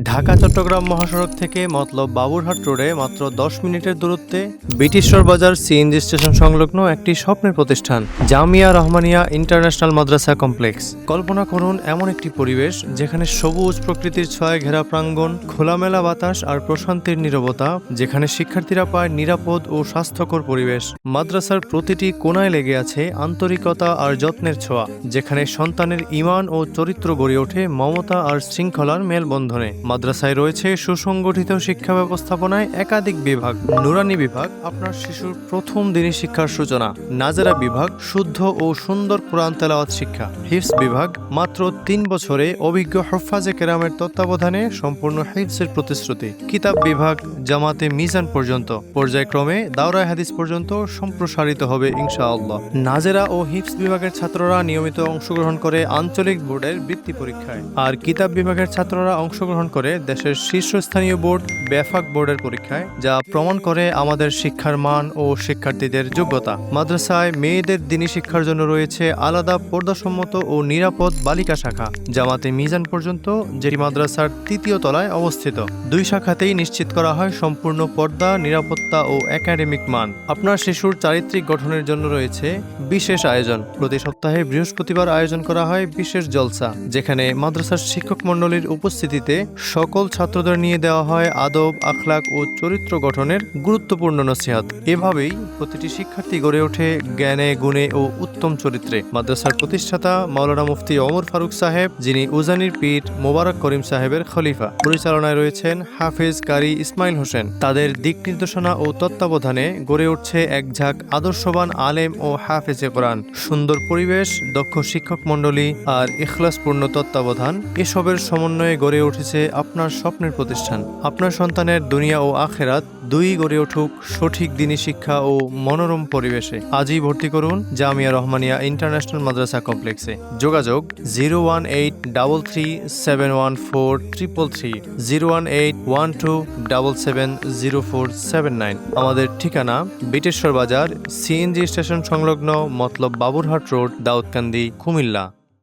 ঢাকা চট্টগ্রাম মহাসড়ক থেকে মতলব বাবুরহাট রোডে মাত্র 10 মিনিটের দূরত্বে ব্রিটিশর বাজার সিএনজি স্টেশন সংলগ্ন একটি স্বপ্নের প্রতিষ্ঠান জামিয়া রহমানিয়া ইন্টারন্যাশনাল মাদ্রাসা কমপ্লেক্স। কল্পনা করুন এমন একটি পরিবেশ যেখানে সবুজ প্রকৃতির ছয়ায় ঘেরা প্রাঙ্গণ, খোলামেলা বাতাস আর প্রশান্তির নীরবতা, যেখানে শিক্ষার্থীরা পায় নিরাপদ ও স্বাস্থ্যকর পরিবেশ। মাদ্রাসার প্রতিটি কোণায় লেগে আছে আন্তরিকতা আর যত্নের ছোঁয়া, যেখানে সন্তানের ঈমান ও চরিত্র গড়ে ওঠে মমতা আর শৃঙ্খলার মেলবন্ধনে। মাদ্রাসায় রয়েছে সুসংগঠিত শিক্ষা ব্যবস্থাপনায় একাধিক বিভাগ। নুরানি বিভাগ আপনার শিশুর প্রথম দিনই শিক্ষার সূচনা, নাজেরা বিভাগ শুদ্ধ ও সুন্দর কোরআন তেলাওয়াত শিক্ষা, হিফজ বিভাগ মাত্র 3 বছরে অভিজ্ঞ হুফাজে কেরামের তত্ত্বাবধানে সম্পূর্ণ হিফজের প্রতিশ্রুতি, কিতাব বিভাগ জামাতে মিজান পর্যন্ত, পর্যায়ক্রমে দাওরায়ে হাদিস পর্যন্ত সম্প্রসারিত হবে ইনশাআল্লাহ। নাজেরা ও হিফজ বিভাগের ছাত্ররা নিয়মিত অংশগ্রহণ করে আঞ্চলিক বোর্ডের বৃত্তি পরীক্ষায়, আর কিতাব বিভাগের ছাত্ররা অংশগ্রহণ করে দেশের শীর্ষস্থানীয় বোর্ড বেফাক বোর্ডের পরীক্ষায়, যা প্রমাণ করে আমাদের শিক্ষার মান ও শিক্ষার্থীদের যোগ্যতা। মাদ্রাসায় মেয়েদের দিনী শিক্ষার জন্য রয়েছে আলাদা পর্দাসম্মত ও নিরাপদ বালিকা শাখা জামাতে মিজান পর্যন্ত, যেটি মাদ্রাসার 3য় তলায় অবস্থিত। 2 শাখাতেই নিশ্চিত করা হয় সম্পূর্ণ পর্দা, নিরাপত্তা ও একাডেমিক মান। আপনার শিশুর চারিত্রিক গঠনের জন্য রয়েছে বিশেষ আয়োজন। প্রতি সপ্তাহে বৃহস্পতিবার আয়োজন করা হয় বিশেষ জলসা, যেখানে মাদ্রাসার শিক্ষক মণ্ডলীর উপস্থিতিতে সকল ছাত্রদের নিয়ে দেওয়া হয় আদব, আখলাক ও চরিত্র গঠনের গুরুত্বপূর্ণ নসিহত। এভাবেই প্রতিটি শিক্ষার্থী গড়ে ওঠে জ্ঞানে, গুণে ও উত্তম চরিত্রে। মাদ্রাসার প্রতিষ্ঠাতা মাওলানা মুফতি ওমর ফারুক সাহেব, যিনি উজানির পীর মোবারক করিম সাহেবের খলিফা, পরিচালনায় রয়েছেন হাফেজ কারি ইসমাইল হোসেন। তাদের দিক নির্দেশনা ও তত্ত্বাবধানে গড়ে উঠছে এক ঝাঁক আদর্শবান আলেম ও হাফেজে কোরআন। সুন্দর পরিবেশ, দক্ষ শিক্ষক মণ্ডলী আর ইখলাসপূর্ণ তত্ত্বাবধান, এসবের সমন্বয়ে গড়ে উঠেছে আপনার স্বপ্নের প্রতিষ্ঠান। আপনার সন্তানের দুনিয়া ও আখেরাত দুই গড়ে উঠুক সঠিক দ্বীনি শিক্ষা ও মনোরম পরিবেশে। আজই ভর্তি করুন জামিয়া রহমানিয়া ইন্টারন্যাশনাল মাদ্রাসা কমপ্লেক্সে। যোগাযোগ 01833714333, 01812770479। আমাদের ঠিকানা বিটেশ্বর বাজার সিএনজি স্টেশন সংলগ্ন মতলব বাবুরহাট রোড, দাউদকান্দি, কুমিল্লা।